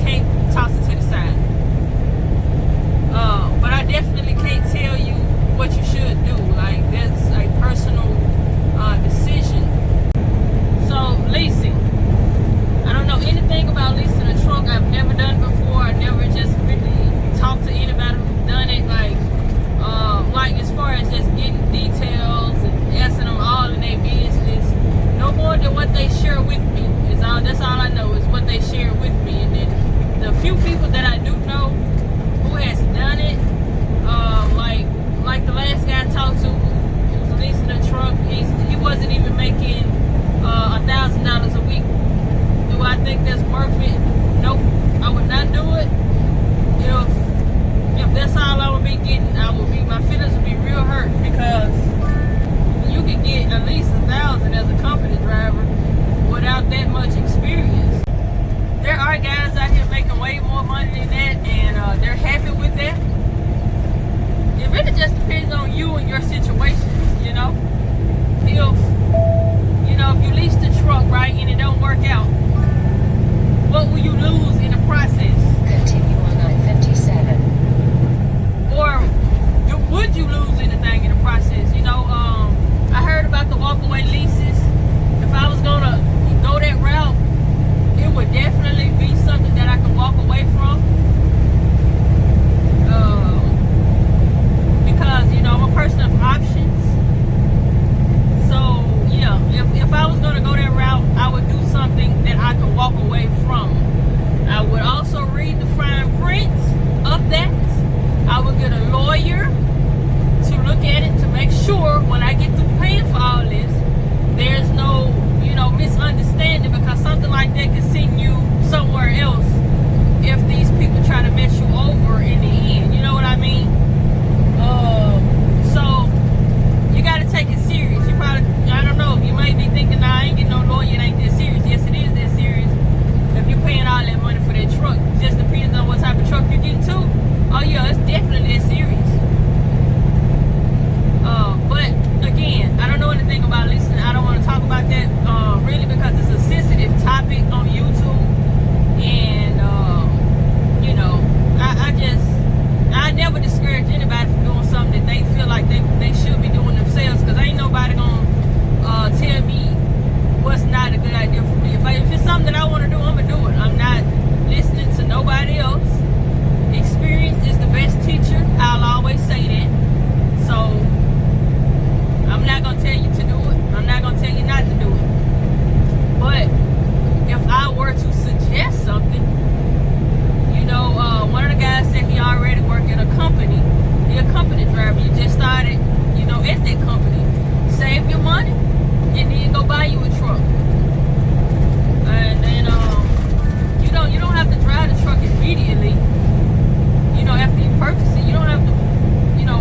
can't toss it to the side. But I definitely can't tell you what you should do. Like, that's a personal decision. So, leasing. I don't know anything about leasing a truck. I've never done it before. I never just really talked to anybody who's done it. Like as far as just getting details and asking them all in their business. No more than what they share with me. That's all I know is what they share with me. And then the few people that I do know who has done it, like the last guy I talked to who was leasing a truck, he wasn't even making $1,000 a week. Do I think that's worth it? Nope. I would not do it. If that's all I would be getting, my feelings would be real hurt, because you can get at least $1,000 as a company driver without that much experience. There are guys out here making way more money than that, and they're happy with that. It really just depends on you and your situation, you know. If you lease the truck, right, and it don't work out, what will you lose in the process? Continue on I-57. Or would you lose anything in the process? I heard about the walkaway leases. If I was gonna go that route, it would definitely be something that I could walk away from. Because, I'm a person of options. So, yeah, if I was gonna go that route, I would do something that I could walk away from. I would also read the fine print of that. I would get a lawyer to look at it to make sure when I get through paying for all this, there's no, misunderstanding, because something like that could send you somewhere else if these people try to mess you over in the end. You know what I mean? So you got to take it serious. You probably, I don't know, you might be thinking, nah, I ain't getting no lawyer, it ain't that serious. Yes, it is that serious. If you're paying all that money for that truck, it just depends on what type of truck you're getting too. Oh yeah, it's definitely that serious. But again, I don't know anything about leasing. I don't want to talk about that really, because it's a sensitive topic on YouTube, and I never discourage anybody from doing something that they feel like they should be doing themselves, because ain't nobody gonna tell me what's not a good idea for me. If it's something that I want to do, I'm gonna do it. I'm not listening to nobody else. Experience is the best teacher. I'll always say that. So I'm not gonna tell you to do it. I'm not gonna tell you not to do it. But if I were to suggest something, one of the guys said he already worked at a company. He's a company driver. You just started, at that company. Save your money and then go buy you a truck. And then you don't have to drive the truck immediately. After you purchase it, you don't have to,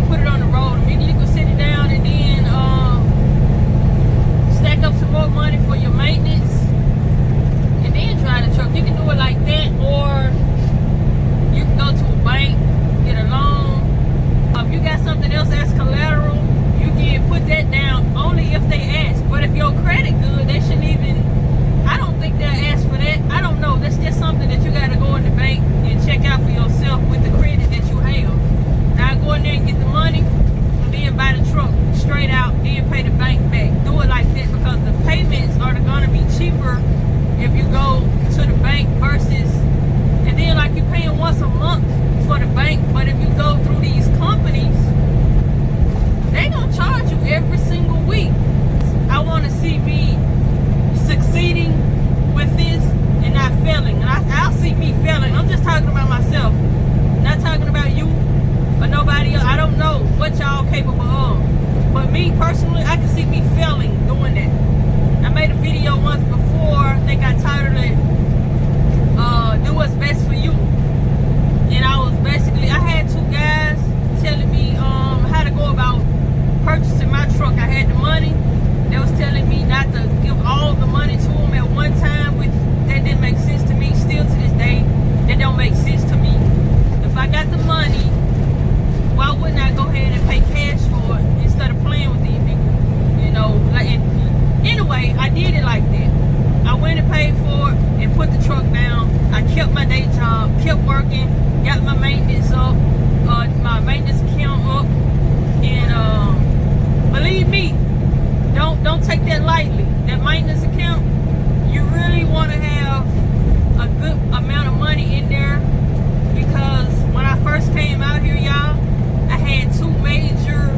put it on the road immediately. You can sit it down and then stack up some more money for your maintenance, and then drive the truck. You can do it like that, or got my maintenance up, my maintenance account up, and believe me, don't take that lightly. That maintenance account, you really want to have a good amount of money in there, because when I first came out here, y'all, I had two major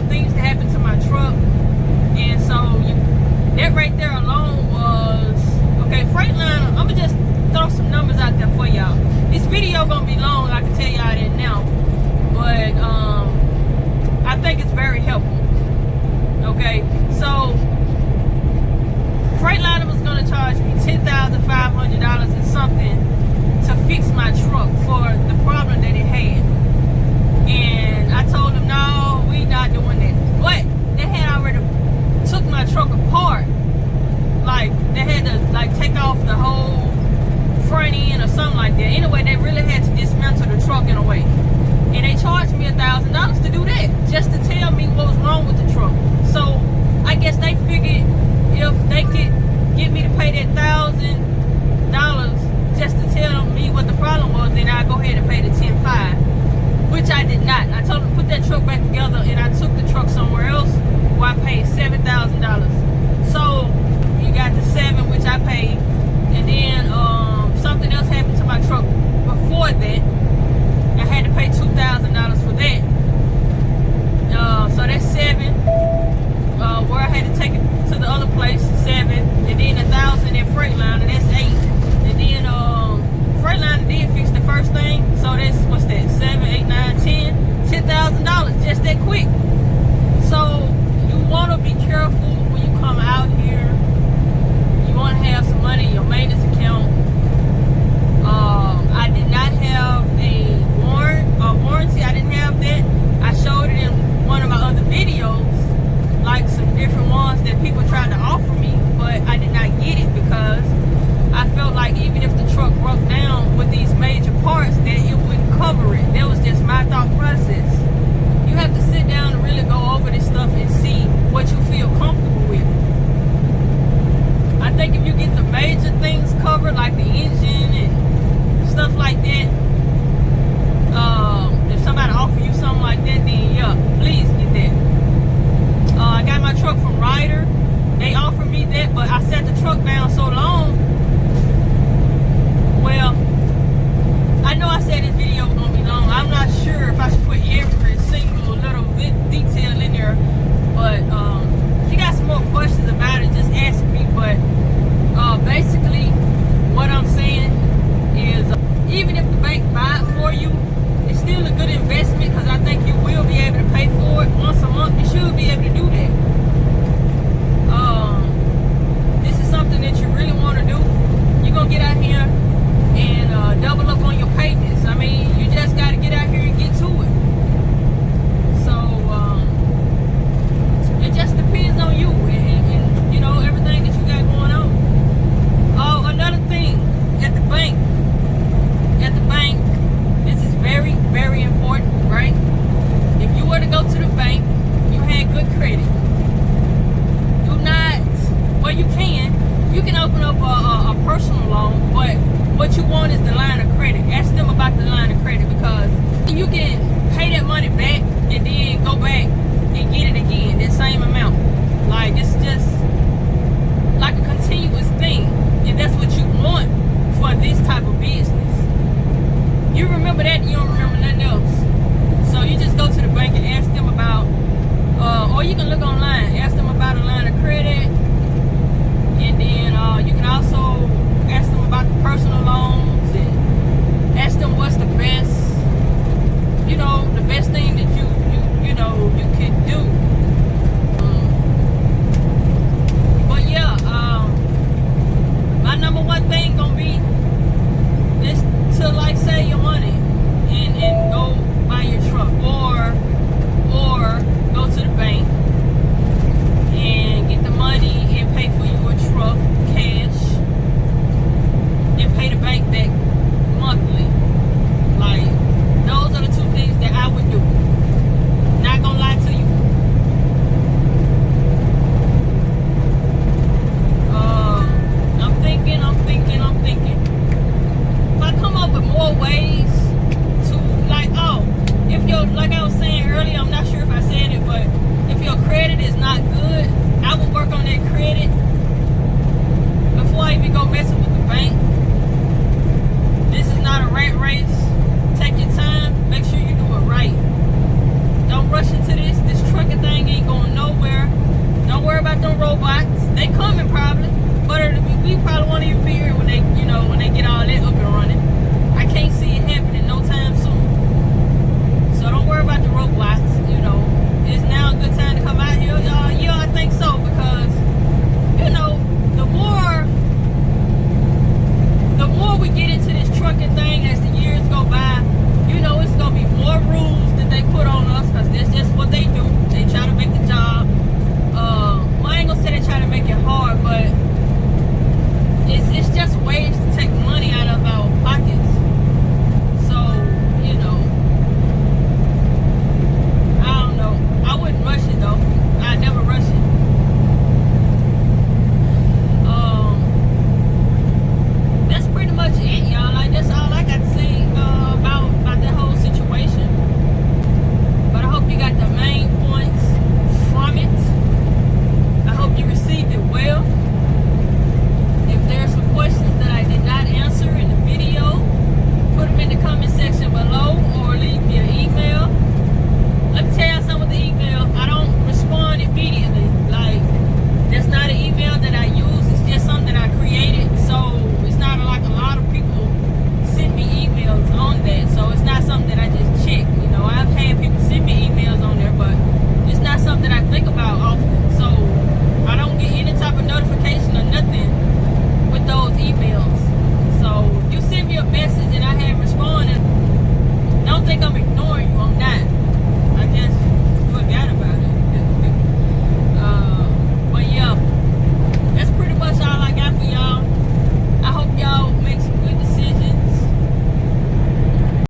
things that happened to my truck, and so that right there alone was okay. Freightliner, I'm gonna just throw some numbers out there for y'all. This video gonna be long, I can tell y'all that now, but I think it's very helpful. Okay, so Freightliner was gonna charge me $10,500 and something to fix my truck for the problem that it had, and I told them, no, we not doing that. But they had already took my truck apart. Like, they had to like take off the whole front end or something like that. Anyway, they really had to dismantle the truck in a way, and they charged me $1,000 to do that, just to tell me what was wrong with the truck. So I guess they figured if they could get me to pay that $1,000 just to tell me what the problem was, then I'd go ahead and pay the $10,500, which I did not. I told them to put that truck back together, and I took the truck somewhere else where I paid $7,000. So you got the $7,000, which I paid, and then something else happened to my truck before that. I had to pay $2,000 for that. So that's $7,000. Where I had to take it to the other place, $7,000, and then $1,000 at Freightliner, that's $8,000. And then Freightliner did fix the first thing, so that's, what's that, $7,000, $8,000, $9,000, $10,000 just that quick. So you want to be careful when you come out here. You want to have some money in your maintenance account. I did not have a warranty. I didn't have that. I showed it in one of my other videos, like some different ones that people tried to offer me, but I did not get it because I felt like even if the truck broke down with these major parts, that it wouldn't cover it. That was just my thought process. You have to sit down and really go over this stuff and see what you feel comfortable with. I think if you get the major things covered, like the engine and stuff like that, if somebody offer you something like that, then yeah, please get that. I got my truck from Ryder. They offered me that, but I set the truck down so long. Well, I know I said this video was gonna be long. I'm not sure if I should put every single little bit detail in there, but if you got some more questions about it, just ask me. But basically, what I'm saying is, even if the bank buy it for you, it's still a good investment, because I think you will be able to pay for it once a month. You should be able to do that. This is something that you really want to do. You're gonna get out here and double up on your payments. I mean, you just got to get out here and get to it. So it just depends on you and you know, everything that you got going on. Oh, another thing, at the bank, this is very, very important, right? If you were to go to the bank, you had good credit, do not, well, you can open up a personal loan, but what you want is the line of credit. Ask them about the line of credit, because you can pay that money back and then go back and get it again, that same amount. Like, it's just like a continuous thing, and that's what you want for this type of business. You remember that, you don't remember nothing else. So you just go to the bank and ask them about, or you can look online, ask them about a line of credit, and then you can also ask them about the personal loan.